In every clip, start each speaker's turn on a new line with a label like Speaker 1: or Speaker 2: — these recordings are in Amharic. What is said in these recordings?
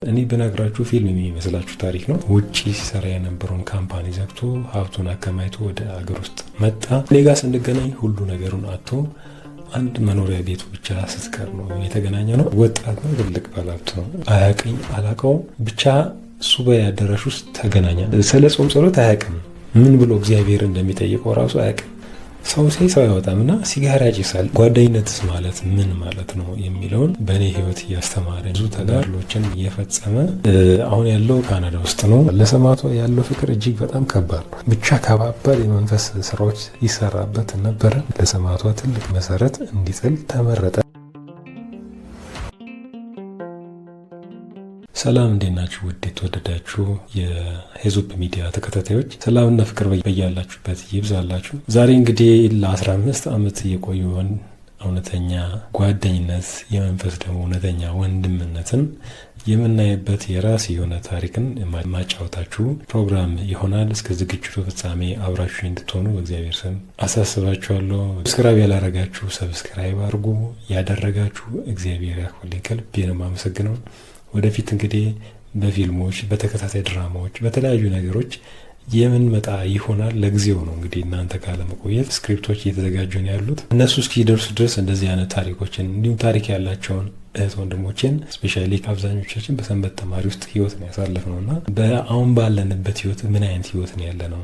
Speaker 1: እኔ በነግራችሁ ፊልም የሚመስላችሁ ታሪክ ነው። ውጪ ሲሰራ የነበረውን ካምፓኒ ዘግቶ ሀብቱን አከማይቶ ወደ አገር ውስጥ መጣ። እኔ ጋር ስንገናኝ ሁሉ ነገሩን አጥቶ አንድ መኖሪያ ቤቱ ብቻ ስትቀር ነው የተገናኘ ነው። ወጣት ነው፣ ትልቅ ባለሀብት ነው። አያውቅኝ አላውቀውም፣ ብቻ ሱባኤ አዳራሽ ውስጥ ተገናኘ። ስለ ጾም ጸሎት አያውቅም፣ ምን ብሎ እግዚአብሔር እንደሚጠይቀው ራሱ አያውቅም። ሰው ሰው አይወጣምና ሲጋራ ያጭሳል። ጓደኝነትስ ማለት ምን ማለት ነው የሚለውን በእኔ ህይወት እያስተማረ ብዙ ተጋድሎችን እየፈጸመ አሁን ያለው ካናዳ ውስጥ ነው። ለሰማዕቷ ያለው ፍቅር እጅግ በጣም ከባድ ነው። ብቻ ከባባድ የመንፈስ ስራዎች ይሰራበት ነበረ። ለሰማዕቷ ትልቅ መሰረት እንዲጥል ተመረጠ። ሰላም እንዴት ናችሁ? ውድ የተወደዳችሁ የሄዙፕ ሚዲያ ተከታታዮች ሰላምና ፍቅር በያላችሁበት ይብዛላችሁ። ዛሬ እንግዲህ ለ15 ዓመት የቆየውን እውነተኛ ጓደኝነት የመንፈስ ደግሞ እውነተኛ ወንድምነትን የምናይበት የራስ የሆነ ታሪክን ማጫወታችሁ ፕሮግራም ይሆናል። እስከ ዝግጅቱ ፍጻሜ አብራችሁ እንድትሆኑ በእግዚአብሔር ስም አሳስባችኋለሁ። ሰብስክራይብ ያላረጋችሁ ሰብስክራይብ አድርጉ። ያደረጋችሁ እግዚአብሔር ያክብርልኝ፣ ከልቤ ነው የማመሰግነው። ወደፊት እንግዲህ በፊልሞች፣ በተከታታይ ድራማዎች፣ በተለያዩ ነገሮች የምንመጣ ይሆናል። ለጊዜው ነው እንግዲህ እናንተ ጋር ለመቆየት ስክሪፕቶች እየተዘጋጁ ነው ያሉት። እነሱ እስኪደርሱ ድረስ እንደዚህ አይነት ታሪኮችን እንዲሁም ታሪክ ያላቸውን እህት ወንድሞችን ስፔሻሊ አብዛኞቻችን በሰንበት ተማሪ ውስጥ ህይወት ነው ያሳለፍነው እና በአሁን ባለንበት ህይወት ምን አይነት ህይወት ነው ያለ ነው፣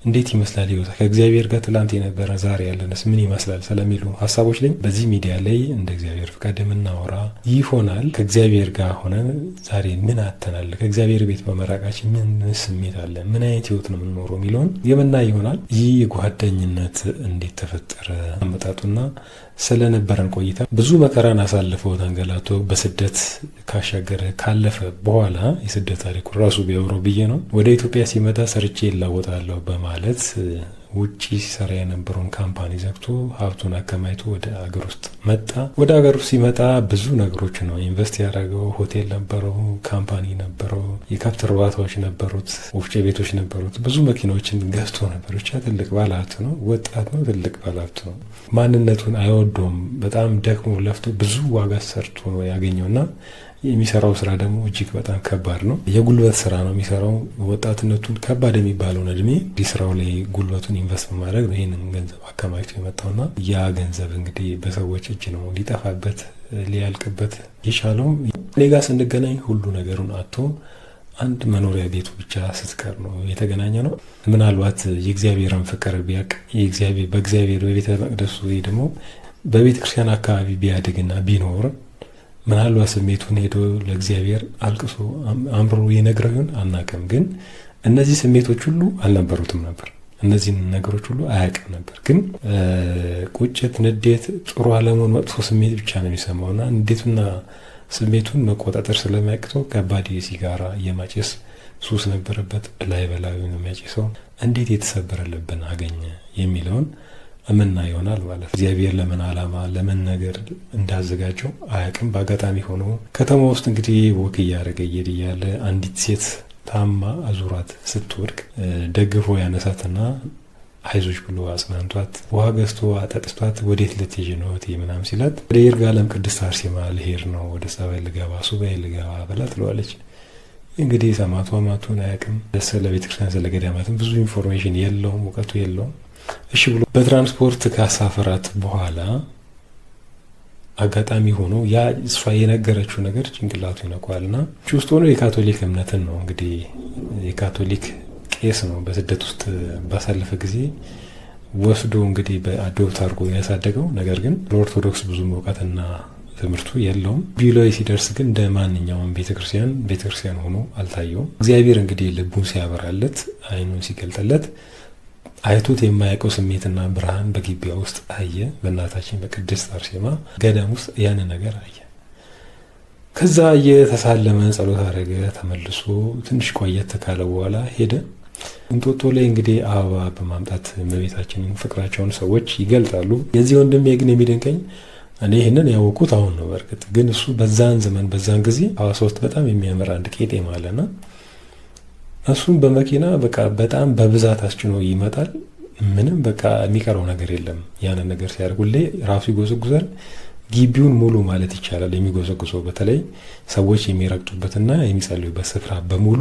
Speaker 1: እንዴት ይመስላል ህይወት፣ ከእግዚአብሔር ጋር ትላንት የነበረ ዛሬ ያለንስ ምን ይመስላል ስለሚሉ ሀሳቦች ላይ በዚህ ሚዲያ ላይ እንደ እግዚአብሔር ፍቃድ የምናወራ ይሆናል። ከእግዚአብሔር ጋር ሆነን ዛሬ ምን አተናል፣ ከእግዚአብሔር ቤት በመራቃችን ምን ስሜት አለ፣ ምን አይነት ህይወት ነው የምንኖረው የሚለውን የምናይ ይሆናል። ይህ የጓደኝነት እንዴት ተፈጠረ አመጣጡና ስለነበረን ቆይታ ብዙ መከራን አሳልፈው ተንገላቶ በስደት ካሻገረ ካለፈ በኋላ የስደት ታሪኩ ራሱ ቢያወራው ብዬ ነው። ወደ ኢትዮጵያ ሲመጣ ሰርቼ ይላወጣለሁ በማለት ውጪ ሲሰራ የነበረውን ካምፓኒ ዘግቶ ሀብቱን አከማይቶ ወደ አገር ውስጥ መጣ። ወደ አገር ውስጥ ሲመጣ ብዙ ነገሮች ነው ኢንቨስት ያደረገው። ሆቴል ነበረው፣ ካምፓኒ ነበረው፣ የከብት እርባታዎች ነበሩት፣ ወፍጮ ቤቶች ነበሩት፣ ብዙ መኪናዎችን ገዝቶ ነበር። ብቻ ትልቅ ባለሀብት ነው፣ ወጣት ነው፣ ትልቅ ባለሀብት ነው። ማንነቱን አይወደውም። በጣም ደክሞ ለፍቶ ብዙ ዋጋ ሰርቶ ነው ያገኘውና የሚሰራው ስራ ደግሞ እጅግ በጣም ከባድ ነው። የጉልበት ስራ ነው የሚሰራው። ወጣትነቱን ከባድ የሚባለውን እድሜ ስራው ላይ ጉልበቱን ኢንቨስት በማድረግ ነው ይህንን ገንዘብ አከማችቶ የመጣውና ያ ገንዘብ እንግዲህ በሰዎች እጅ ነው ሊጠፋበት ሊያልቅበት የቻለው። እኔ ጋር ስንገናኝ ሁሉ ነገሩን አጥቶ አንድ መኖሪያ ቤቱ ብቻ ስትቀር ነው የተገናኘ ነው። ምናልባት የእግዚአብሔርን ፍቅር ቢያቅ በእግዚአብሔር በቤተ መቅደሱ ወይ ደግሞ በቤተ ክርስቲያን አካባቢ ቢያድግና ቢኖር ምናልባት ስሜቱን ሄዶ ለእግዚአብሔር አልቅሶ አምሮ የነግረው ይሆን አናውቅም። ግን እነዚህ ስሜቶች ሁሉ አልነበሩትም ነበር። እነዚህን ነገሮች ሁሉ አያውቅም ነበር። ግን ቁጭት፣ ንዴት፣ ጥሩ አለመሆን፣ መጥፎ ስሜት ብቻ ነው የሚሰማውና ንዴቱና ስሜቱን መቆጣጠር ስለማያቅተው ከባድ የሲጋራ የማጨስ ሱስ ነበረበት። ላይ በላዩ ነው የሚያጨሰው። እንዴት የተሰበረ ልብን አገኘ የሚለውን እምና ይሆናል ማለት። እግዚአብሔር ለምን ዓላማ ለምን ነገር እንዳዘጋጀው አያውቅም። በአጋጣሚ ሆኖ ከተማ ውስጥ እንግዲህ ወክ እያደረገ እያለ አንዲት ሴት ታማ አዙራት ስትወድቅ ደግፎ ያነሳትና አይዞች ብሎ አጽናንቷት ውሃ ገዝቶ አጠጥቷት ወዴት ልትሄጂ ነው እህቴ ምናምን ሲላት ወደ ይርጋለም ቅድስት አርሴማ ልሄድ ነው፣ ወደ ጸበል ልገባ ሱባኤ ልገባ ብላ ትለዋለች። እንግዲህ ሰማዕቷ ማቱን አያውቅም። ስለ ቤተክርስቲያን ስለ ገዳማትም ብዙ ኢንፎርሜሽን የለውም፣ እውቀቱ የለውም። እሺ ብሎ በትራንስፖርት ካሳፈራት በኋላ አጋጣሚ ሆኖ ያ እሷ የነገረችው ነገር ጭንቅላቱ ይነቋልና ውስጥ ሆኖ የካቶሊክ እምነትን ነው እንግዲህ የካቶሊክ ቄስ ነው በስደት ውስጥ ባሳለፈ ጊዜ ወስዶ እንግዲህ በአዶፕት አድርጎ ያሳደገው። ነገር ግን ለኦርቶዶክስ ብዙ እውቀትና ትምህርቱ የለውም። ቢሎይ ሲደርስ ግን እንደ ማንኛውም ቤተክርስቲያን ሆኖ አልታየውም። እግዚአብሔር እንግዲህ ልቡን ሲያበራለት አይኑን ሲገልጥለት አይቶት የማያውቀው ስሜትና ብርሃን በግቢያ ውስጥ አየ። በእናታችን በቅድስት አርሴማ ገዳም ውስጥ ያን ነገር አየ። ከዛ እየተሳለመ ጸሎት አደረገ። ተመልሶ ትንሽ ቆየት ካለ በኋላ ሄደ። እንጦጦ ላይ እንግዲህ አበባ በማምጣት እመቤታችንን ፍቅራቸውን ሰዎች ይገልጣሉ። የዚህ ወንድሜ ግን የሚደንቀኝ እኔ ይህንን ያወቁት አሁን ነው። በእርግጥ ግን እሱ በዛን ዘመን በዛን ጊዜ ሐዋሳ ውስጥ በጣም የሚያምር አንድ ቄጤማ አለና እሱም በመኪና በቃ በጣም በብዛት አስጭኖ ይመጣል። ምንም በቃ የሚቀረው ነገር የለም። ያንን ነገር ሲያደርጉልኝ ራሱ ይጎዘጉዛል። ግቢውን ሙሉ ማለት ይቻላል የሚጎዘጉዘው። በተለይ ሰዎች የሚረግጡበትና የሚጸልዩበት ስፍራ በሙሉ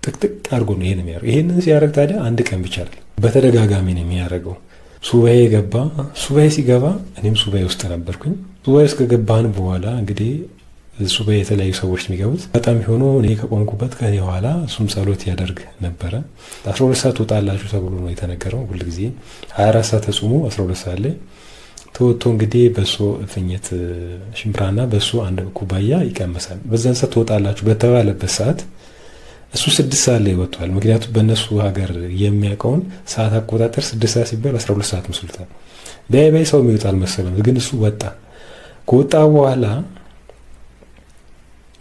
Speaker 1: ጥቅጥቅ አድርጎ ነው ይሄን የሚያደርገው። ይሄንን ሲያደርግ ታዲያ አንድ ቀን ብቻ አይደለም፣ በተደጋጋሚ ነው የሚያደርገው። ሱባኤ ገባ። ሱባኤ ሲገባ እኔም ሱባኤ ውስጥ ነበርኩኝ። ሱባኤ ውስጥ ከገባን በኋላ እንግዲህ ሱባኤ የተለያዩ ሰዎች የሚገቡት በጣም ሆኖ እኔ ከቆምኩበት ከኔ ኋላ እሱም ጸሎት ያደርግ ነበረ። 12 ሰዓት ትወጣላችሁ ተብሎ ነው የተነገረው። ሁልጊዜ 24 ሰዓት ተጾሙ 12 ሰዓት ላይ ተወጥቶ እንግዲህ በሶ እፍኝት ሽምብራና በሶ አንድ ኩባያ ይቀመሳል። በዛን ሰዓት ትወጣላችሁ በተባለበት ሰዓት እሱ 6 ሰዓት ላይ ወጥቷል። ምክንያቱም በእነሱ ሀገር የሚያውቀውን ሰዓት አቆጣጠር 6 ሰዓት ሲባል 12 ሰዓት መስሎታል። በይ ሰው የሚወጣ አልመሰለም፣ ግን እሱ ወጣ። ከወጣ በኋላ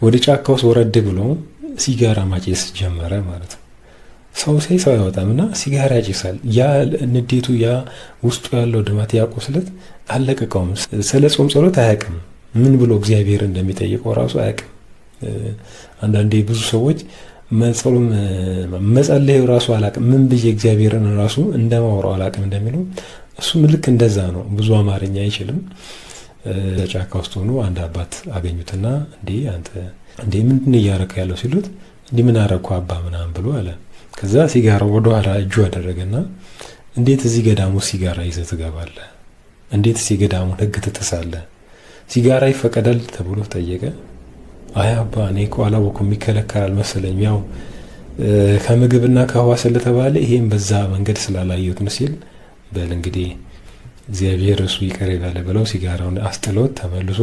Speaker 1: ወደ ጫካ ውስጥ ወረድ ብሎ ሲጋራ ማጨስ ጀመረ ማለት ነው። ሰው ሰው አይወጣምና ሲጋራ ያጨሳል። ያ ንዴቱ፣ ያ ውስጡ ያለው ድማት፣ ያ ቁስለት አለቀቀውም። ስለ ጾም ጸሎት አያውቅም። ምን ብሎ እግዚአብሔር እንደሚጠይቀው ራሱ አያውቅም። አንዳንዴ ብዙ ሰዎች መጸለዩ ራሱ አላውቅም፣ ምን ብዬ እግዚአብሔርን ራሱ እንደማወራው አላውቅም እንደሚሉ እሱም ልክ እንደዛ ነው። ብዙ አማርኛ አይችልም። ጫካ ውስጥ ሆኖ አንድ አባት አገኙትና እንዴ ምንድን እያረከ ያለው ሲሉት እንዲህ ምን አረኩ አባ ምናምን ብሎ አለ። ከዛ ሲጋራ ወደኋላ እጁ አደረገና እንዴት እዚህ ገዳሙ ሲጋራ ይዘህ ትገባለህ? እንዴት እዚህ ገዳሙን ሕግ ትጥሳለህ? ሲጋራ ይፈቀዳል ተብሎ ጠየቀ። አይ አባ እኔ እኮ አላወኩም፣ ይከለከላል መሰለኝ፣ ያው ከምግብና ከውሃ ስለተባለ ይሄን በዛ መንገድ ስላላየሁት ነው ሲል፣ በል እንግዲህ እግዚአብሔር እሱ ይቅር ይበል ብለው ሲጋራውን አስጥለውት ተመልሶ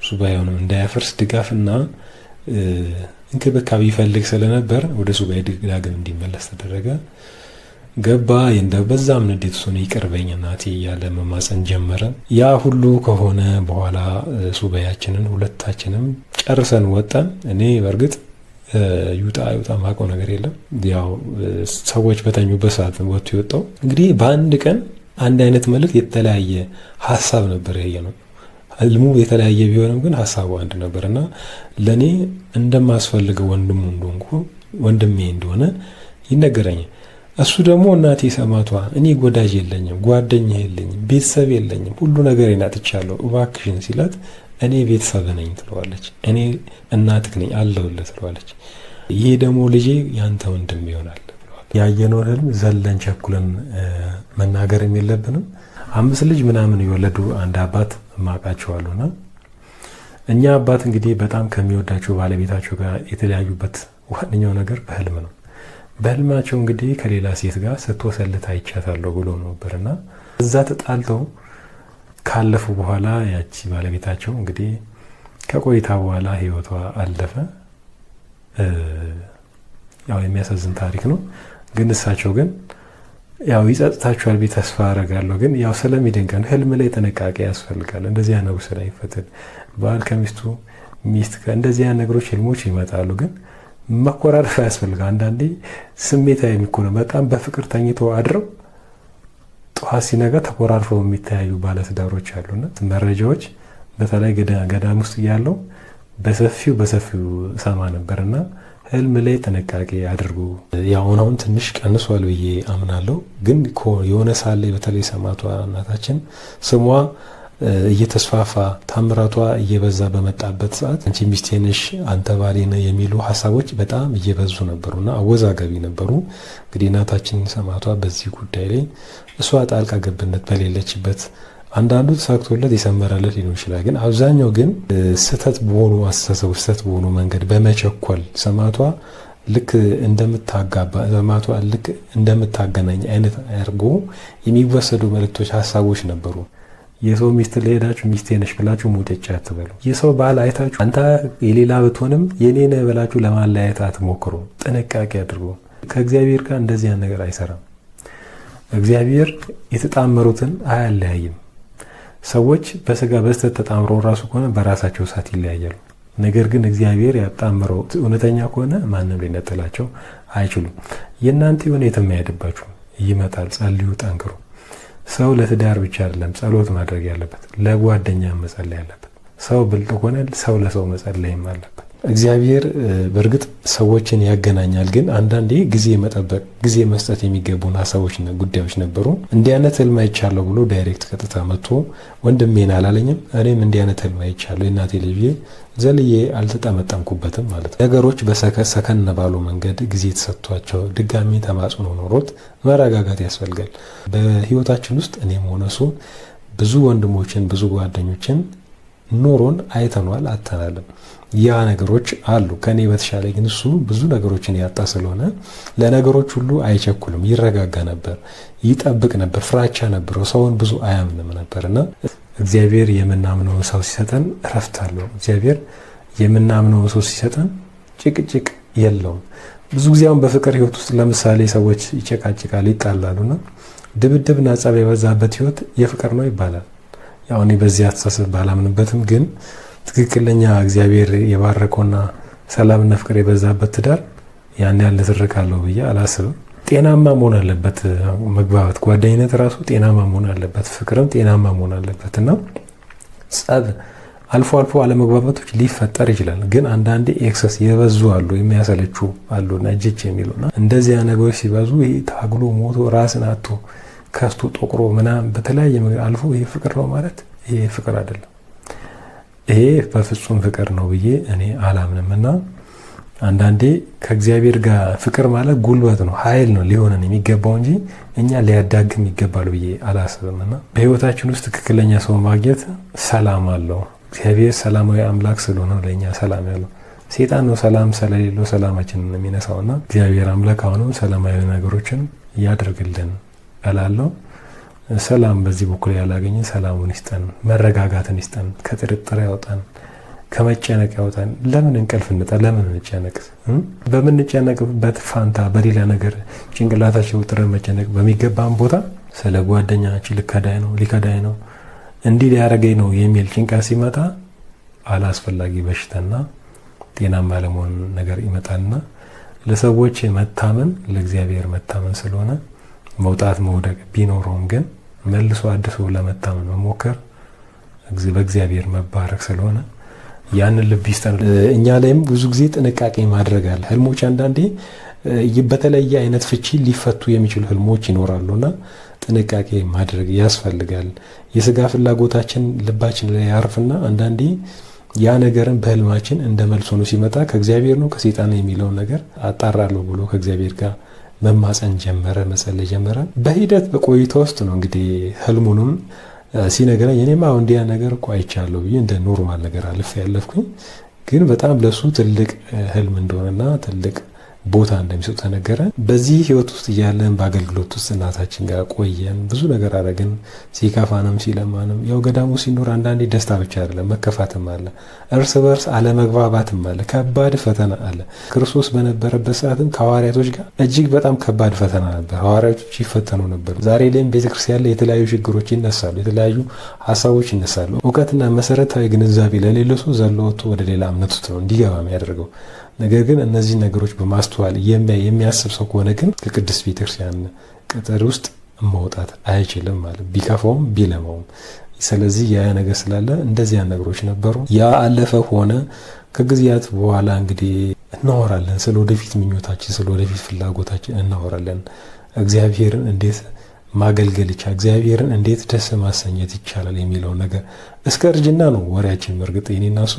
Speaker 1: ሱባኤውንም እንዳያፈርስ ድጋፍና እንክብካቤ ይፈልግ ስለነበር ወደ ሱባኤ ዳግም እንዲመለስ ተደረገ። ገባ። በዛም ንዴት እሱን ይቅር በኝ እናቴ እያለ መማፀን ጀመረ። ያ ሁሉ ከሆነ በኋላ ሱባኤያችንን ሁለታችንም ጨርሰን ወጣን። እኔ በእርግጥ ይውጣ ማውቀው ነገር የለም። ያው ሰዎች በተኙበት ሰዓት ወጥቶ የወጣው እንግዲህ በአንድ ቀን አንድ አይነት መልእክት የተለያየ ሀሳብ ነበር። ይሄ ነው ህልሙ የተለያየ ቢሆንም ግን ሀሳቡ አንድ ነበርና ለኔ እንደማስፈልገው ወንድሜ እንደሆነ ይነገረኛል። እሱ ደግሞ እናቴ ሰማቷ እኔ ወዳጅ የለኝም፣ ጓደኛ የለኝም፣ ቤተሰብ የለኝም፣ ሁሉ ነገር አጥቻለሁ እባክሽን ሲላት እኔ ቤተሰብ ነኝ ትለዋለች፣ እኔ እናትህ ነኝ አለሁልህ ትለዋለች። ይሄ ደግሞ ልጄ ያንተ ወንድም ይሆናል። ያየነውን ህልም ዘለን ቸኩለን መናገርም የለብንም። 5 ልጅ ምናምን የወለዱ አንድ አባት ማቃቸዋሉና እኛ አባት እንግዲህ በጣም ከሚወዳቸው ባለቤታቸው ጋር የተለያዩበት ዋነኛው ነገር በህልም ነው። በህልማቸው እንግዲህ ከሌላ ሴት ጋር ስትወሰልት አይቻታለሁ ብሎ ነበርና እዛ ተጣልተው ካለፉ በኋላ ያቺ ባለቤታቸው እንግዲህ ከቆይታ በኋላ ህይወቷ አለፈ። ያው የሚያሳዝን ታሪክ ነው። ግን እሳቸው ግን ያው ይጸጽታችኋል ብዬ ተስፋ አደርጋለሁ። ግን ያው ስለሚደንቀን ህልም ላይ ጥንቃቄ ያስፈልጋል። እንደዚህ አይነት ነገር ስለሚፈተን ባል ከሚስቱ ሚስት እንደዚህ አይነት ነገሮች ህልሞች ይመጣሉ። ግን መኮራረፍ ያስፈልጋል። አንዳንዴ ስሜታዊ የሚኮነ በጣም በፍቅር ተኝቶ አድረው ጠዋት ሲነጋ ተኮራርፈው የሚተያዩ ባለትዳሮች አሉና መረጃዎች በተለይ ገዳም ውስጥ ያለው በሰፊው ሰማ ነበርና ህልም ላይ ጥንቃቄ አድርጉ። ያው አሁን ትንሽ ቀንሷል ብዬ አምናለሁ። ግን የሆነ ሳለ በተለይ ሰማዕቷ እናታችን ስሟ እየተስፋፋ ታምራቷ እየበዛ በመጣበት ሰዓት አንቺ ሚስቴ ነሽ አንተ ባሌ ነህ የሚሉ ሀሳቦች በጣም እየበዙ ነበሩና አወዛጋቢ ነበሩ። እንግዲህ እናታችን ሰማዕቷ በዚህ ጉዳይ ላይ እሷ ጣልቃ ገብነት በሌለችበት አንዳንዱ ተሳክቶለት የሰመረለት ሊሆን ይችላል። ግን አብዛኛው ግን ስህተት በሆኑ አስተሳሰብ ስህተት በሆኑ መንገድ በመቸኮል ሰማዕቷ ልክ እንደምታገናኝ አይነት አድርጎ የሚወሰዱ መልእክቶች ሀሳቦች ነበሩ። የሰው ሚስት ለሄዳችሁ ሚስቴ ነሽ ብላችሁ ሙጭጭ አትበሉ። የሰው ባል አይታችሁ አንተ የሌላ ብትሆንም የኔ ነህ ብላችሁ ለማለያየት አትሞክሩ። ጥንቃቄ አድርጉ። ከእግዚአብሔር ጋር እንደዚህ አይነት ነገር አይሰራም። እግዚአብሔር የተጣመሩትን አያለያይም። ሰዎች በስጋ በስተት ተጣምረው ራሱ ከሆነ በራሳቸው ሰዓት ይለያያሉ። ነገር ግን እግዚአብሔር ያጣመረው እውነተኛ ከሆነ ማንም ሊነጥላቸው አይችሉም። የእናንተ የሆነ የተማያደባችሁ ይመጣል። ጸልዩ፣ ጠንክሩ። ሰው ለትዳር ብቻ አይደለም ጸሎት ማድረግ ያለበት፣ ለጓደኛ መጸለይ ያለበት። ሰው ብልጥ ሆነ ሰው ለሰው መጸለይም አለበት። እግዚአብሔር በእርግጥ ሰዎችን ያገናኛል፣ ግን አንዳንዴ ጊዜ መጠበቅ ጊዜ መስጠት የሚገቡን ሀሳቦችና ጉዳዮች ነበሩ። እንዲህ አይነት ህልም አይቻለሁ ብሎ ዳይሬክት ቀጥታ መጥቶ ወንድሜን አላለኝም። እኔም እንዲህ አይነት ህልም አይቻለሁ የእናቴ ልጅ ዘልዬ አልተጠመጠምኩበትም ማለት ነው። ነገሮች በሰከን ባሉ መንገድ ጊዜ ተሰጥቷቸው ድጋሚ ተማጽኖ ኖሮት መረጋጋት ያስፈልጋል። በህይወታችን ውስጥ እኔም ሆነ እሱ ብዙ ወንድሞችን ብዙ ጓደኞችን ኖሮን አይተኗል፣ አተናልም። ያ ነገሮች አሉ። ከኔ በተሻለ ግን እሱ ብዙ ነገሮችን ያጣ ስለሆነ ለነገሮች ሁሉ አይቸኩልም፣ ይረጋጋ ነበር፣ ይጠብቅ ነበር፣ ፍራቻ ነበረው፣ ሰውን ብዙ አያምንም ነበርና እግዚአብሔር የምናምነውን ሰው ሲሰጠን እረፍት አለው። እግዚአብሔር የምናምነውን ሰው ሲሰጠን ጭቅጭቅ የለውም። ብዙ ጊዜ አሁን በፍቅር ህይወት ውስጥ ለምሳሌ ሰዎች ይጨቃጭቃሉ፣ ይጣላሉና ድብድብና ጸብ የበዛበት ህይወት የፍቅር ነው ይባላል። ያው እኔ በዚህ አስተሳሰብ ባላምንበትም ግን ትክክለኛ እግዚአብሔር የባረከውና ሰላምና ፍቅር የበዛበት ትዳር ያን ያህል ንትርክ አለው ብዬ አላስብም። ጤናማ መሆን አለበት መግባባት፣ ጓደኝነት ራሱ ጤናማ መሆን አለበት፣ ፍቅርም ጤናማ መሆን አለበት እና ጸብ አልፎ አልፎ አለመግባባቶች ሊፈጠር ይችላል። ግን አንዳንዴ ኤክሰስ የበዙ አሉ፣ የሚያሰለቹ አሉና እጅች የሚሉና እንደዚያ ነገሮች ሲበዙ ይሄ ታግሎ ሞቶ ራስን አቶ ከፍቶ ጠቁሮ ምናምን በተለያየ ነገር አልፎ ይሄ ፍቅር ነው ማለት ይሄ ፍቅር አይደለም። ይሄ በፍጹም ፍቅር ነው ብዬ እኔ አላምንም እና አንዳንዴ ከእግዚአብሔር ጋር ፍቅር ማለት ጉልበት ነው፣ ኃይል ነው ሊሆነን የሚገባው እንጂ እኛ ሊያዳግም ይገባል ብዬ አላስብም እና በህይወታችን ውስጥ ትክክለኛ ሰው ማግኘት ሰላም አለው። እግዚአብሔር ሰላማዊ አምላክ ስለሆነ ለእኛ ሰላም ያለው፣ ሴጣን ነው ሰላም ስለሌለው ሰላማችንን የሚነሳውና እግዚአብሔር አምላክ አሁንም ሰላማዊ ነገሮችን ያደርግልን እላለሁ። ሰላም በዚህ በኩል ያላገኘ ሰላሙን ይስጠን፣ መረጋጋትን ይስጠን፣ ከጥርጥር ያውጣን፣ ከመጨነቅ ያውጣን። ለምን እንቅልፍ እንጣ? ለምን እንጨነቅ? በምንጨነቅበት ፋንታ በሌላ ነገር ጭንቅላታችን ውጥረን መጨነቅ በሚገባን ቦታ ስለ ጓደኛችን ሊከዳኝ ነው እንዲህ ሊያደርገኝ ነው የሚል ጭንቀት ሲመጣ አላስፈላጊ በሽታና ጤናማ ለመሆን ነገር ይመጣልና ለሰዎች መታመን ለእግዚአብሔር መታመን ስለሆነ መውጣት መውደቅ ቢኖረውም ግን መልሶ አድሶ ለመታመን መሞከር በእግዚአብሔር መባረክ ስለሆነ ያንን ልብ ይስጠን። እኛ ላይም ብዙ ጊዜ ጥንቃቄ ማድረግ አለ። ህልሞች አንዳንዴ በተለየ አይነት ፍቺ ሊፈቱ የሚችሉ ህልሞች ይኖራሉና ጥንቃቄ ማድረግ ያስፈልጋል። የስጋ ፍላጎታችን ልባችን ላይ ያርፍና አንዳንዴ ያ ነገርን በህልማችን እንደ መልሶ ነው ሲመጣ ከእግዚአብሔር ነው ከሰይጣን የሚለውን ነገር አጣራለሁ ብሎ ከእግዚአብሔር ጋር መማፀን ጀመረ፣ መጸለይ ጀመረ። በሂደት በቆይታ ውስጥ ነው እንግዲህ ህልሙንም ሲነገረኝ እኔማ እንዲያ ነገር እኮ አይቻለሁ ብዬ እንደ ኖርማል ነገር አልፌ ያለፍኩኝ። ግን በጣም ለሱ ትልቅ ህልም እንደሆነና ትልቅ ቦታ እንደሚሰጥ ተነገረ። በዚህ ህይወት ውስጥ እያለን በአገልግሎት ውስጥ እናታችን ጋር ቆየን፣ ብዙ ነገር አደረግን። ሲከፋንም ሲለማንም ያው ገዳሙ ሲኖር አንዳንዴ ደስታ ብቻ አይደለም መከፋትም አለ፣ እርስ በርስ አለመግባባትም አለ፣ ከባድ ፈተና አለ። ክርስቶስ በነበረበት ሰዓትም ከሐዋርያቶች ጋር እጅግ በጣም ከባድ ፈተና ነበር። ሐዋርያቶች ይፈተኑ ነበር። ዛሬ ላይም ቤተክርስቲያን ላይ የተለያዩ ችግሮች ይነሳሉ፣ የተለያዩ ሀሳቦች ይነሳሉ። እውቀትና መሰረታዊ ግንዛቤ ለሌለው ሰው ዘሎ ወጥቶ ወደ ሌላ እምነት ውስጥ ነው እንዲገባ የሚያደርገው። ነገር ግን እነዚህ ነገሮች በማስተዋል የሚያስብ ሰው ከሆነ ግን ከቅድስት ቤተክርስቲያን ቅጥር ውስጥ መውጣት አይችልም ማለት ቢከፋውም ቢለማውም። ስለዚህ ያ ነገር ስላለ እንደዚያ ነገሮች ነበሩ። ያ አለፈ ሆነ። ከጊዜያት በኋላ እንግዲህ እናወራለን ስለ ወደፊት ምኞታችን፣ ስለ ወደፊት ፍላጎታችን እናወራለን። እግዚአብሔርን እንዴት ማገልገል ይቻላል፣ እግዚአብሔርን እንዴት ደስ ማሰኘት ይቻላል የሚለው ነገር እስከ እርጅና ነው ወሬያችን። በእርግጥ የኔና እሱ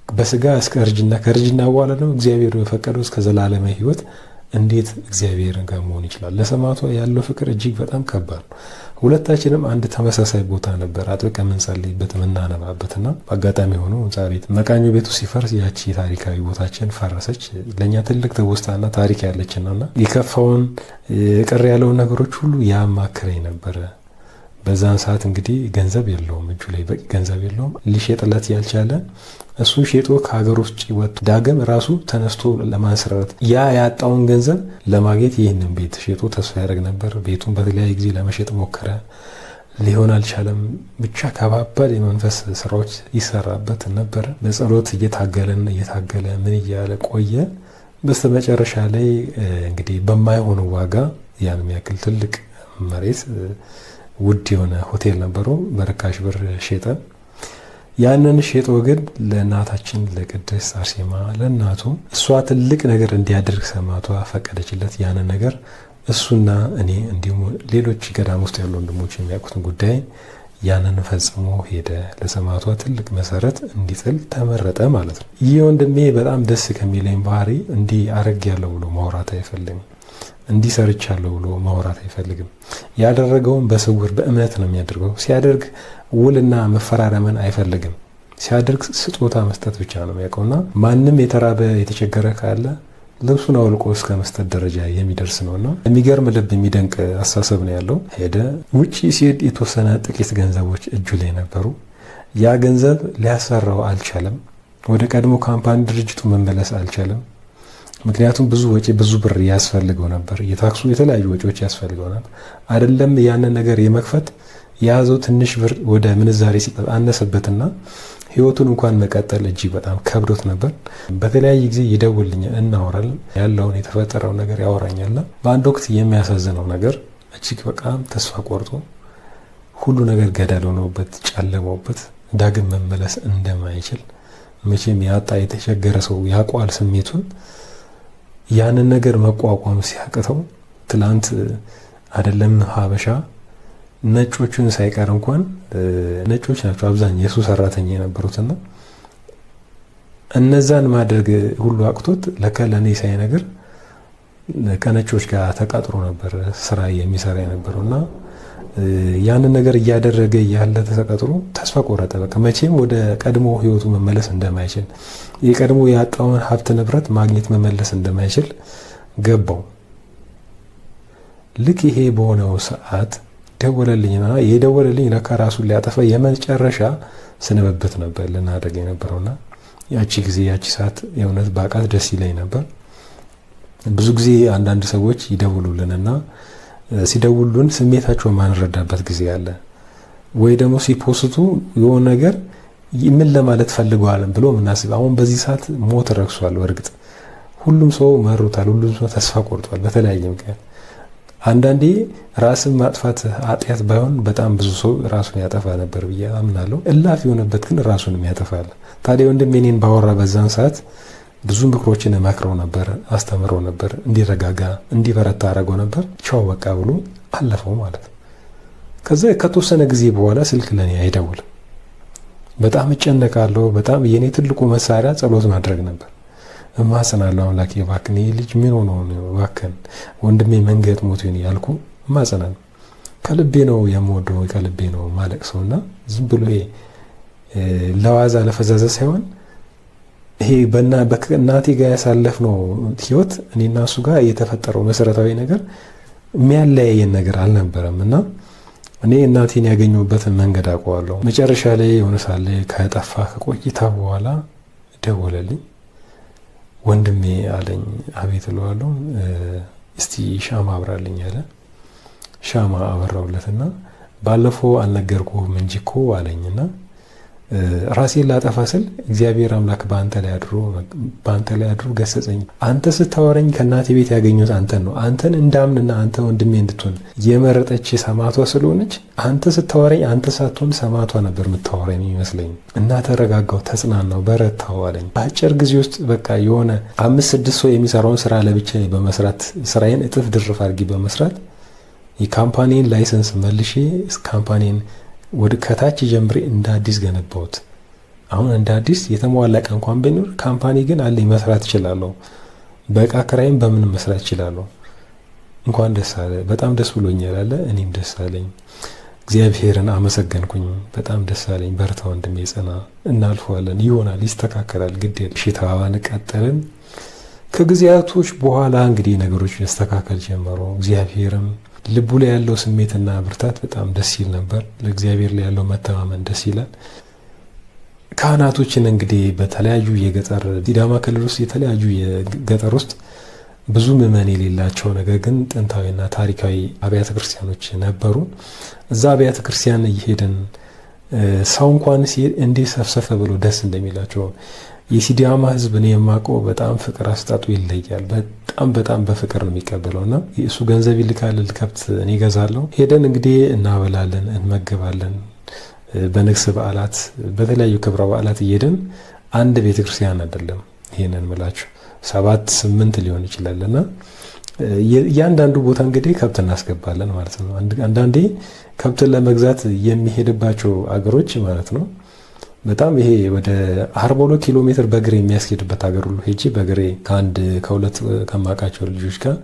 Speaker 1: በስጋ እስከ እርጅና፣ ከእርጅና በኋላ ደግሞ እግዚአብሔር በፈቀደው እስከ ዘላለማዊ ሕይወት እንዴት እግዚአብሔርን ጋር መሆን ይችላል። ለሰማዕቷ ያለው ፍቅር እጅግ በጣም ከባድ ነው። ሁለታችንም አንድ ተመሳሳይ ቦታ ነበር አጥብቀን የምንጸልይበት የምናነባበትና በአጋጣሚ ሆኖ ህንጻ ቤት መቃኞ ቤቱ ሲፈርስ ያቺ ታሪካዊ ቦታችን ፈረሰች። ለእኛ ትልቅ ትውስታና ታሪክ ያለችንና የከፋውን ቅር ያለውን ነገሮች ሁሉ ያማክረኝ ነበረ። በዛን ሰዓት እንግዲህ ገንዘብ የለውም፣ እጁ ላይ በቂ ገንዘብ የለውም። ሊሸጥለት ያልቻለ እሱን ሸጦ ከሀገር ውስጥ ወጥቶ ዳግም ራሱ ተነስቶ ለማንሰራራት ያ ያጣውን ገንዘብ ለማግኘት ይህንን ቤት ሸጦ ተስፋ ያደርግ ነበር። ቤቱን በተለያየ ጊዜ ለመሸጥ ሞከረ፣ ሊሆን አልቻለም። ብቻ ከባባድ የመንፈስ ስራዎች ይሰራበት ነበረ። በጸሎት እየታገለ ምን እያለ ቆየ። በስተመጨረሻ ላይ እንግዲህ በማይሆን ዋጋ ያን የሚያክል ትልቅ መሬት ውድ የሆነ ሆቴል ነበረው፣ በርካሽ ብር ሸጠ። ያንን ሸጦ ግን ለእናታችን ለቅድስት አርሴማ ለእናቱ እሷ ትልቅ ነገር እንዲያደርግ ሰማዕቷ ፈቀደችለት። ያንን ነገር እሱና እኔ እንዲሁም ሌሎች ገዳም ውስጥ ያሉ ወንድሞች የሚያውቁትን ጉዳይ ያንን ፈጽሞ ሄደ። ለሰማዕቷ ትልቅ መሰረት እንዲጥል ተመረጠ ማለት ነው። ይህ ወንድሜ በጣም ደስ ከሚለኝ ባህሪ እንዲህ አረግያለሁ ብሎ ማውራት አይፈልግም። እንዲህ ሰርቻለሁ ብሎ ማውራት አይፈልግም። ያደረገውን በስውር በእምነት ነው የሚያደርገው። ሲያደርግ ውልና መፈራረምን አይፈልግም። ሲያደርግ ስጦታ መስጠት ብቻ ነው የሚያውቀውና ማንም የተራበ የተቸገረ ካለ ልብሱን አውልቆ እስከ መስጠት ደረጃ የሚደርስ ነውና የሚገርም ልብ የሚደንቅ አሳሰብ ነው ያለው። ሄደ። ውጪ ሲሄድ የተወሰነ ጥቂት ገንዘቦች እጁ ላይ ነበሩ። ያ ገንዘብ ሊያሰራው አልቻለም። ወደ ቀድሞ ካምፓኒ ድርጅቱ መመለስ አልቻለም። ምክንያቱም ብዙ ወጪ ብዙ ብር ያስፈልገው ነበር። የታክሱ የተለያዩ ወጪዎች ያስፈልገው ነበር። አይደለም ያንን ነገር የመክፈት የያዘው ትንሽ ብር ወደ ምንዛሬ ሲጠጥ አነሰበትና ህይወቱን እንኳን መቀጠል እጅግ በጣም ከብዶት ነበር። በተለያየ ጊዜ ይደውልኛል፣ እናወራለን። ያለውን የተፈጠረው ነገር ያወራኛልና በአንድ ወቅት የሚያሳዝነው ነገር እጅግ በጣም ተስፋ ቆርጦ ሁሉ ነገር ገደል ሆኖበት ጨለመውበት ዳግም መመለስ እንደማይችል መቼም ያጣ የተቸገረ ሰው ያውቀዋል ስሜቱን። ያንን ነገር መቋቋም ሲያቅተው ትላንት አይደለም ሀበሻ ነጮቹን ሳይቀር እንኳን ነጮች ናቸው አብዛኛው የሱ ሰራተኛ የነበሩትና እነዛን ማድረግ ሁሉ አቅቶት ለከለኔ ሳይነግር ከነጮች ጋር ተቃጥሮ ነበር ስራ የሚሰራ የነበረውና ያንን ነገር እያደረገ ያለ ተቀጥሮ ተስፋ ቆረጠ። በቃ መቼም ወደ ቀድሞ ህይወቱ መመለስ እንደማይችል የቀድሞ ያጣውን ሀብት ንብረት ማግኘት መመለስ እንደማይችል ገባው። ልክ ይሄ በሆነው ሰዓት ደወለልኝና የደወለልኝ ለካ ራሱን ሊያጠፋ የመጨረሻ ስንብት ነበር ልናደርግ የነበረውና ያቺ ጊዜ ያቺ ሰዓት የእውነት ባቃት ደስ ይለኝ ነበር። ብዙ ጊዜ አንዳንድ ሰዎች ይደውሉልንና ሲደውሉን ስሜታቸውን ማንረዳበት ጊዜ አለ። ወይ ደግሞ ሲፖስቱ የሆነ ነገር ምን ለማለት ፈልገዋል ብሎ ምናስብ። አሁን በዚህ ሰዓት ሞት ረክሷል። ወርግጥ ሁሉም ሰው መሮታል። ሁሉም ሰው ተስፋ ቆርጧል በተለያየ ምክንያት። አንዳንዴ ራስን ማጥፋት ኃጢአት ባይሆን በጣም ብዙ ሰው ራሱን ያጠፋ ነበር ብዬ አምናለሁ። እላፍ የሆነበት ግን ራሱንም ያጠፋል። ታዲያ ወንድሜ እኔን ባወራ በዛን ሰዓት ብዙ ምክሮችን መክረው ነበር፣ አስተምረው ነበር፣ እንዲረጋጋ እንዲበረታ አደረገው ነበር። ቻው በቃ ብሎ አለፈው ማለት ነው። ከዛ ከተወሰነ ጊዜ በኋላ ስልክ ለኔ አይደውልም። በጣም እጨነቃለሁ። በጣም የኔ ትልቁ መሳሪያ ጸሎት ማድረግ ነበር። እማጸናለሁ፣ አምላኬ እባክህ ይሄ ልጅ ምን ሆኖ ነው እባክህ ወንድሜ መንገድ ሞቶ ነው ያልኩ እማጸናለሁ። ከልቤ ነው የምወደው፣ ከልቤ ነው ማለቅሰውና ዝም ብሎ ለዋዛ ለፈዛዛ ሳይሆን ይሄ በእናቴ ጋር ያሳለፍነው ህይወት እኔና እሱ ጋር የተፈጠረው መሰረታዊ ነገር የሚያለያየን ነገር አልነበረምና እኔ እናቴን ያገኘሁበትን መንገድ አውቀዋለሁ። መጨረሻ ላይ የሆነ ሳለ ከጠፋ ከቆይታ በኋላ ደወለልኝ። ወንድሜ አለኝ። አቤት እለዋለሁ። እስቲ ሻማ አብራልኝ አለ። ሻማ አበራውለትና ባለፈው አልነገርኩህም እንጂ እኮ አለኝና ራሴን ላጠፋ ስል እግዚአብሔር አምላክ በአንተ ላይ አድሮ ገሰጸኝ። አንተ ስታወረኝ ከእናቴ ቤት ያገኘሁት አንተን ነው። አንተን እንዳምንና አንተ ወንድሜ እንድትሆን የመረጠች ሰማዕቷ ስለሆነች አንተ ስታወረኝ አንተ ሳትሆን ሰማዕቷ ነበር የምታወረኝ ይመስለኝ እና ተረጋጋው፣ ተጽናናው፣ በረታው አለኝ። በአጭር ጊዜ ውስጥ በቃ የሆነ 5-6 ሰው የሚሰራውን ስራ ለብቻ በመስራት ስራዬን እጥፍ ድርፍ አድርጊ በመስራት የካምፓኒን ላይሰንስ መልሼ ካምፓኒን ወደ ከታች ጀምሬ እንደ አዲስ ገነባሁት። አሁን እንደ አዲስ የተሟላ ዕቃ እንኳን ቢኖር ካምፓኒ ግን አለኝ፣ መስራት እችላለሁ። በዕቃ ክራይም በምንም መስራት እችላለሁ። እንኳን ደስ አለ፣ በጣም ደስ ብሎኛል አለ። እኔም ደስ አለኝ። እግዚአብሔርን አመሰገንኩኝ። በጣም ደስ አለኝ። በርታ ወንድሜ፣ ጽና፣ እናልፈዋለን፣ ይሆናል፣ ይስተካከላል፣ ግድ የለም። እሺ ተባባልን፣ ቀጠልን። ከጊዜያቶች በኋላ እንግዲህ ነገሮች መስተካከል ጀመሩ። እግዚአብሔርም ልቡ ላይ ያለው ስሜትና ብርታት በጣም ደስ ይል ነበር። ለእግዚአብሔር ላይ ያለው መተማመን ደስ ይላል። ካህናቶችን እንግዲህ በተለያዩ የገጠር ሲዳማ ክልል ውስጥ የተለያዩ የገጠር ውስጥ ብዙ ምዕመን የሌላቸው ነገር ግን ጥንታዊና ታሪካዊ አብያተ ክርስቲያኖች ነበሩ። እዛ አብያተ ክርስቲያን እየሄድን ሰው እንኳን ሲሄድ እንዴት ሰፍሰፈ ብሎ ደስ እንደሚላቸው የሲዳማ ሕዝብ እኔ የማውቀው በጣም ፍቅር አስጣጡ ይለያል። በጣም በፍቅር ነው የሚቀበለውና እሱ ገንዘብ ይልካል፣ ከብት እኔ እገዛለሁ። ሄደን እንግዲህ እናበላለን፣ እንመገባለን። በንግስ በዓላት በተለያዩ ክብረ በዓላት እየሄድን አንድ ቤተክርስቲያን አይደለም ይሄንን ምላችሁ 7 8 ሊሆን ይችላልና እያንዳንዱ ቦታ እንግዲህ ከብት እናስገባለን ማለት ነው። አንዳንዴ ከብትን ለመግዛት የሚሄድባቸው አገሮች ማለት ነው በጣም ይሄ ወደ 42 ኪሎ ሜትር በእግሬ የሚያስኬድበት ሀገር ሁሉ ሄጄ በእግሬ ከሁለት ከማውቃቸው ልጆች ጋር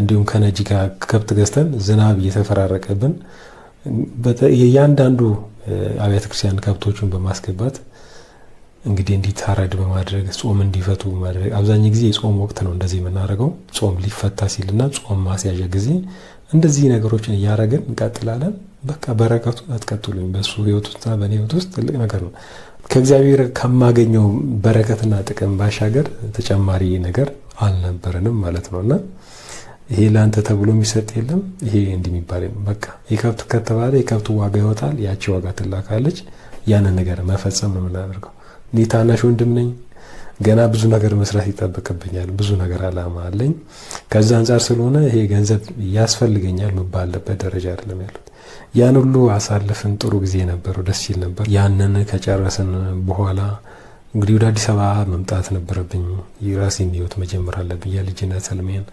Speaker 1: እንዲሁም ከነጂ ጋር ከብት ገዝተን ዝናብ እየተፈራረቀብን የእያንዳንዱ አብያተ ክርስቲያን ከብቶቹን በማስገባት እንግዲህ እንዲታረድ በማድረግ ጾም እንዲፈቱ በማድረግ አብዛኛው ጊዜ የጾም ወቅት ነው እንደዚህ የምናደርገው። ጾም ሊፈታ ሲልና ጾም ማስያዣ ጊዜ እንደዚህ ነገሮችን እያደረግን እንቀጥላለን። በቃ በረከቱ አትቀጥሉኝ። በሱ ህይወት ውስጥና በእኔ ህይወት ውስጥ ትልቅ ነገር ነው። ከእግዚአብሔር ከማገኘው በረከትና ጥቅም ባሻገር ተጨማሪ ነገር አልነበረንም ማለት ነውና ይሄ ላንተ ተብሎ የሚሰጥ የለም። ይሄ እንዲህ የሚባል በቃ የከብት ከተባለ የከብቱ ዋጋ ይወጣል፣ ያቺ ዋጋ ትላካለች። ያንን ነገር መፈጸም ነው የምናደርገው። እኔ ታናሽ ወንድም ነኝ። ገና ብዙ ነገር መስራት ይጠበቅብኛል። ብዙ ነገር አላማ አለኝ። ከዛ አንጻር ስለሆነ ይሄ ገንዘብ ያስፈልገኛል መባለበት ደረጃ አይደለም ያሉት። ያን ሁሉ አሳልፈን ጥሩ ጊዜ ነበር፣ ደስ ይል ነበር። ያንን ከጨረስን በኋላ እንግዲህ ወደ አዲስ አበባ መምጣት ነበረብኝ። የራሴን ህይወት መጀመር አለብኝ። የልጅነት ህልሜን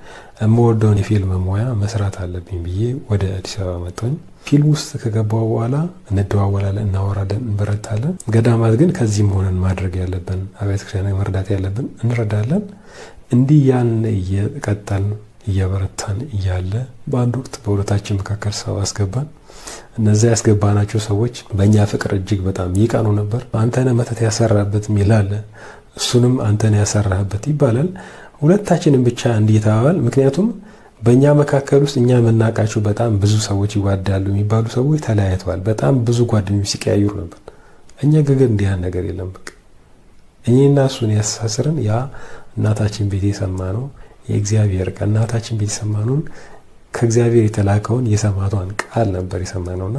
Speaker 1: የምወደውን የፊልም ሙያ መስራት አለብኝ ብዬ ወደ አዲስ አበባ መጣሁኝ። ፊልም ውስጥ ከገባው በኋላ እንደዋወላለን፣ እናወራለን፣ እንበረታለን። ገዳማት ግን ከዚህም ሆነን ማድረግ ያለብን አብያተ ክርስቲያናት መርዳት ያለብን እንረዳለን። እንዲህ ያን እየቀጠልን እያበረታን እያለ በአንድ ወቅት በሁለታችን መካከል ሰው አስገባን። እነዚያ ያስገባናቸው ሰዎች በእኛ ፍቅር እጅግ በጣም ይቀኑ ነበር። አንተነህ መተት ያሰራበት ይላል፣ እሱንም አንተነህ ያሰራበት ይባላል። ሁለታችንም ብቻ እንዲተባባል። ምክንያቱም በእኛ መካከል ውስጥ እኛ የምናውቃቸው በጣም ብዙ ሰዎች ይዋዳሉ የሚባሉ ሰዎች ተለያይተዋል። በጣም ብዙ ጓደኞች ሲቀያዩሩ ነበር። እኛ ግን እንዲህ ያን ነገር የለም። በቃ እኔና እሱን ያሳስረን ያ እናታችን ቤት የሰማነው የእግዚአብሔር ቃል እናታችን ቤት የሰማነውን ከእግዚአብሔር የተላከውን የሰማቷን ቃል ነበር የሰማነውና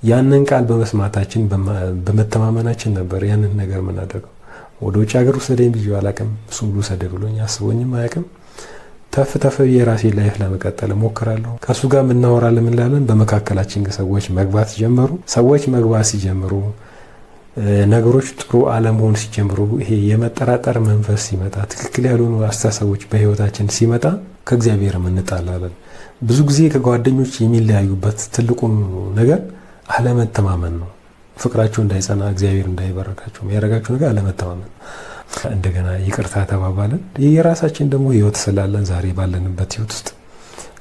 Speaker 1: ያንን ቃል በመስማታችን በመተማመናችን ነበር ያንን ነገር የምናደርገው። ወደ ውጭ ሀገር ውሰደኝ ብዬ አላቅም። እሱም ልውሰድ ብሎኝ አስቦኝም አያውቅም። ተፍ ተፍ የራሴ ላይፍ ለመቀጠል ሞክራለሁ። ከሱ ጋር እናወራለን እንላለን። በመካከላችን ሰዎች መግባት ጀመሩ። ሰዎች መግባት ሲጀምሩ ነገሮች ጥሩ አለመሆን ሲጀምሩ ይሄ የመጠራጠር መንፈስ ሲመጣ ትክክል ያልሆኑ አስተሳሰቦች በህይወታችን ሲመጣ ከእግዚአብሔር እንጣላለን። ብዙ ጊዜ ከጓደኞች የሚለያዩበት ትልቁ ነገር አለመተማመን ነው። ፍቅራቸው እንዳይጸና እግዚአብሔር እንዳይባረካቸው የሚያደርጋቸው ነገር አለመተማመን። እንደገና ይቅርታ ተባባለን። የራሳችን ደግሞ ህይወት ስላለን ዛሬ ባለንበት ህይወት ውስጥ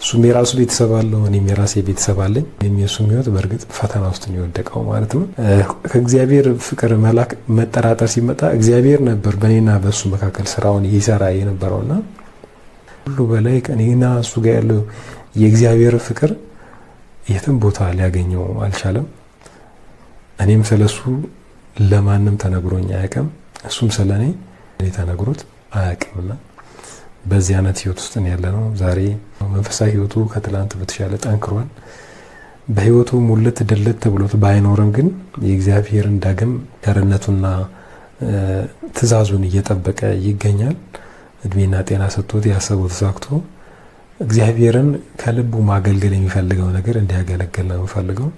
Speaker 1: እሱም የራሱ ቤተሰብ አለው፣ እኔም የራሴ ቤተሰብ አለኝ። የሱም ህይወት በእርግጥ ፈተና ውስጥ ነው የወደቀው ማለት ነው። ከእግዚአብሔር ፍቅር መላክ መጠራጠር ሲመጣ እግዚአብሔር ነበር በእኔና በእሱ መካከል ስራውን ይሰራ የነበረውና ሁሉ በላይ እኔና እሱ ጋር ያለው የእግዚአብሔር ፍቅር የትም ቦታ ሊያገኘው አልቻለም። እኔም ስለሱ ለማንም ተነግሮኝ አያውቅም፣ እሱም ስለኔ ተነግሮት አያውቅምና በዚህ አይነት ህይወት ውስጥ ያለነው። ዛሬ መንፈሳዊ ህይወቱ ከትላንት በተሻለ ጠንክሯል። በህይወቱ ሙልት ድልት ብሎት ባይኖርም ግን የእግዚአብሔርን ዳግም ቸርነቱና ትእዛዙን እየጠበቀ ይገኛል። እድሜና ጤና ሰጥቶት ያሰበው ተሳክቶ እግዚአብሔርን ከልቡ ማገልገል የሚፈልገው ነገር እንዲያገለግል ነው የሚፈልገው።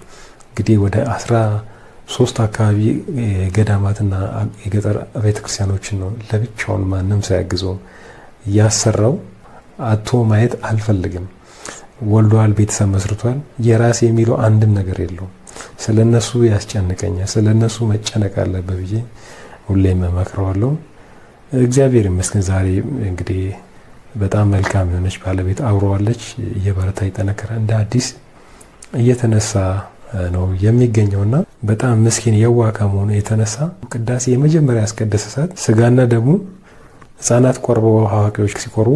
Speaker 1: እንግዲህ ወደ 13 አካባቢ ገዳማትና የገጠር ቤተክርስቲያኖችን ነው ለብቻውን ማንም ሳያግዘው ያሰራው። አቶ ማየት አልፈልግም። ወልዷል፣ ቤተሰብ መስርቷል። የራሴ የሚለው አንድም ነገር የለውም። ስለነሱ ያስጨንቀኛል። ስለነሱ መጨነቅ አለበት ብዬ ሁሌም እመክረዋለሁ። እግዚአብሔር ይመስገን ዛሬ እንግዲህ በጣም መልካም የሆነች ባለቤት አብረዋለች። እየበረታ ይጠነከረ እንደ አዲስ እየተነሳ ነው የሚገኘውና በጣም ምስኪን የዋህ ከመሆኑ የተነሳ ቅዳሴ የመጀመሪያ ያስቀደሰ ሰዓት ስጋና ደግሞ ህፃናት ቆርበው አዋቂዎች ሲቆርቡ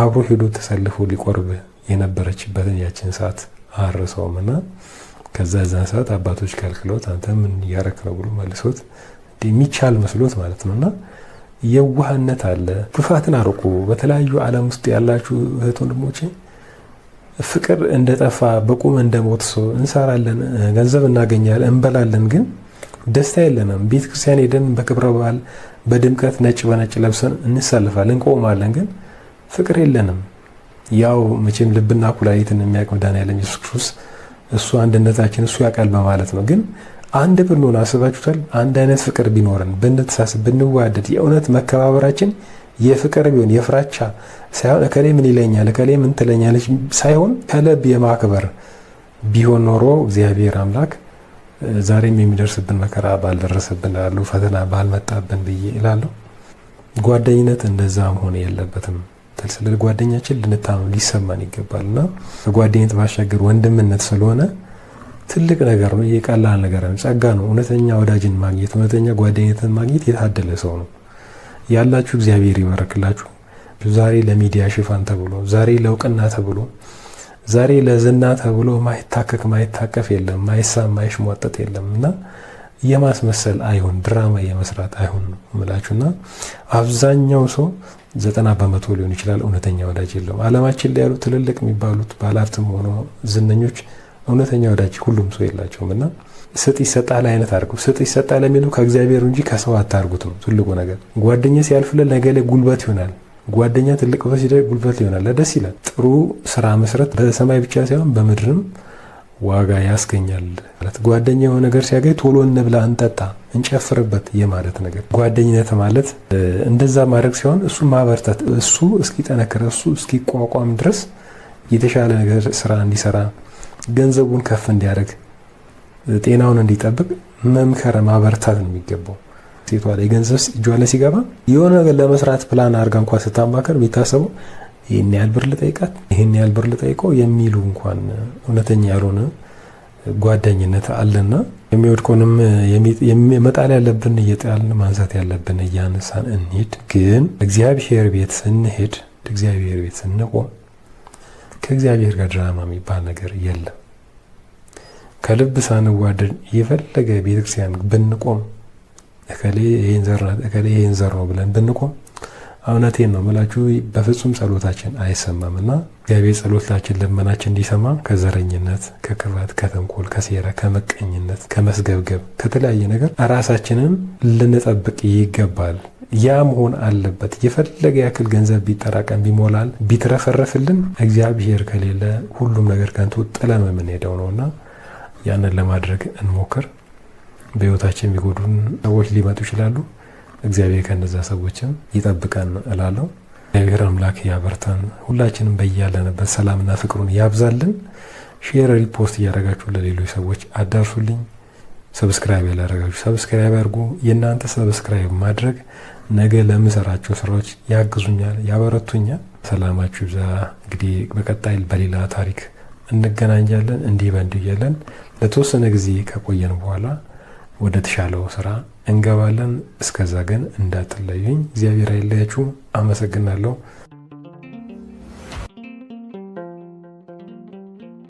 Speaker 1: አብሮ ሄዶ ተሰልፎ ሊቆርብ የነበረችበትን ያችን ሰዓት አረሰውምና ከዛ ዛን ሰዓት አባቶች ከልክሎት አንተ ምን እያረክ ነው ብሎ መልሶት የሚቻል መስሎት ማለት ነውና የዋህነት አለ። ክፋትን አርቁ። በተለያዩ ዓለም ውስጥ ያላችሁ እህት ወንድሞቼ ፍቅር እንደጠፋ በቁም እንደሞት ሰው እንሰራለን፣ ገንዘብ እናገኛለን፣ እንበላለን፣ ግን ደስታ የለንም። ቤተ ክርስቲያን ሄደን በክብረ በዓል በድምቀት ነጭ በነጭ ለብሰን እንሰልፋለን፣ እንቆማለን፣ ግን ፍቅር የለንም። ያው መቼም ልብና ኩላሊትን የሚያውቅ መድኃኔዓለም ኢየሱስ ክርስቶስ እሱ አንድነታችን እሱ ያውቃል በማለት ነው። ግን አንድ ብንሆን አስባችሁታል? አንድ አይነት ፍቅር ቢኖረን ብንተሳስብ፣ ብንዋደድ የእውነት መከባበራችን የፍቅር ቢሆን የፍራቻ ሳይሆን እከሌ ምን ይለኛል እከሌ ምን ትለኛለች ሳይሆን ከልብ የማክበር ቢሆን ኖሮ እግዚአብሔር አምላክ ዛሬም የሚደርስብን መከራ ባልደረሰብን እላለሁ፣ ፈተና ባልመጣብን ብዬ እላለሁ። ጓደኝነት እንደዛ መሆን የለበትም። ስለ ጓደኛችን ልንታመን ሊሰማን ይገባልና ከጓደኝነት ባሻገር ወንድምነት ስለሆነ ትልቅ ነገር ነው። የቀላል ነገር ነው፣ ጸጋ ነው። እውነተኛ ወዳጅን ማግኘት፣ እውነተኛ ጓደኝነትን ማግኘት የታደለ ሰው ነው ያላችሁ። እግዚአብሔር ይባርክላችሁ። ዛሬ ለሚዲያ ሽፋን ተብሎ፣ ዛሬ ለእውቅና ተብሎ፣ ዛሬ ለዝና ተብሎ ማይታቀፍ የለም፣ ማይሳም ማይሽሟጠጥ የለም እና የማስመሰል አይሁን፣ ድራማ የመስራት አይሁን ነው እምላችሁና አብዛኛው ሰው 90% ሊሆን ይችላል እውነተኛ ወዳጅ የለውም። ዓለማችን ላይ ያሉ ትልልቅ የሚባሉት ባለሀብትም ሆኖ ዝነኞች እውነተኛ ወዳጅ ሁሉም ሰው የላቸውም እና ስጥ ይሰጣል አይነት አድርጉ። ስጥ ይሰጣል የሚለው ከእግዚአብሔር እንጂ ከሰው አታርጉት ነው ትልቁ ነገር። ጓደኛ ሲያልፍልን ነገ ላይ ጉልበት ይሆናል። ጓደኛ ትልቅ ቦታ ሲደርስ ጉልበት ይሆናል። ደስ ይላል። ጥሩ ስራ መስራት በሰማይ ብቻ ሳይሆን በምድርም ዋጋ ያስገኛል ማለት። ጓደኛ የሆነ ነገር ሲያገኝ ቶሎ እንብላ፣ እንጠጣ፣ እንጨፍርበት የማለት ነገር ጓደኝነት ማለት እንደዛ ማድረግ ሲሆን እሱ ማበርታት፣ እሱ እስኪጠነክር፣ እሱ እስኪቋቋም ድረስ የተሻለ ነገር ስራ እንዲሰራ፣ ገንዘቡን ከፍ እንዲያደርግ፣ ጤናውን እንዲጠብቅ መምከር ማበርታት ነው የሚገባው። ሴቷ ላይ ገንዘብ እጇ ላይ ሲገባ የሆነ ነገር ለመስራት ፕላን አድርጋ እንኳን ስታማከር የሚታሰበው ይህን ያህል ብር ልጠይቃት፣ ይህን ያህል ብር ልጠይቀው የሚሉ እንኳን እውነተኛ ያልሆነ ጓደኝነት አለና የሚወድቀውንም መጣል ያለብን እየጣልን ማንሳት ያለብን እያነሳን እንሂድ። ግን እግዚአብሔር ቤት ስንሄድ፣ እግዚአብሔር ቤት ስንቆም ከእግዚአብሔር ጋር ድራማ የሚባል ነገር የለም። ከልብ ሳንዋደድ የፈለገ ቤተክርስቲያን ብንቆም እከሌ ይሄን ዘርናት እከሌ ይሄን ዘር ነው ብለን ብንቆም እውነቴን ነው የምላችሁ በፍጹም ጸሎታችን አይሰማምና እግዚአብሔር ጸሎታችን ልመናችን እንዲሰማ ከዘረኝነት፣ ከክፋት፣ ከተንኮል፣ ከሴራ፣ ከመቀኝነት፣ ከመስገብገብ፣ ከተለያየ ነገር ራሳችንን ልንጠብቅ ይገባል። ያ መሆን አለበት። የፈለገ ያክል ገንዘብ ቢጠራቀም ቢሞላል ቢትረፈረፍልን እግዚአብሔር ከሌለ ሁሉም ነገር ከንቱ ጥለን የምንሄደው ነውና ያንን ለማድረግ እንሞክር። በህይወታችን የሚጎዱን ሰዎች ሊመጡ ይችላሉ። እግዚአብሔር ከነዛ ሰዎችም ይጠብቀን እላለሁ። እግዚአብሔር አምላክ ያበርታን። ሁላችንም በያለንበት ሰላምና ፍቅሩን ያብዛልን። ሼር፣ ሪፖስት እያደረጋችሁ ለሌሎች ሰዎች አዳርሱልኝ። ሰብስክራይብ ያላደረጋችሁ ሰብስክራይብ አድርጉ። የእናንተ ሰብስክራይብ ማድረግ ነገ ለምሰራቸው ስራዎች ያግዙኛል፣ ያበረቱኛል። ሰላማችሁ ይብዛ። እንግዲህ በቀጣይ በሌላ ታሪክ እንገናኛለን። እንዲህ በእንዲህ እያለን ለተወሰነ ጊዜ ከቆየን በኋላ ወደ ተሻለው ስራ እንገባለን። እስከዛ ግን እንዳትለዩኝ። እግዚአብሔር አይለያችሁ። አመሰግናለሁ።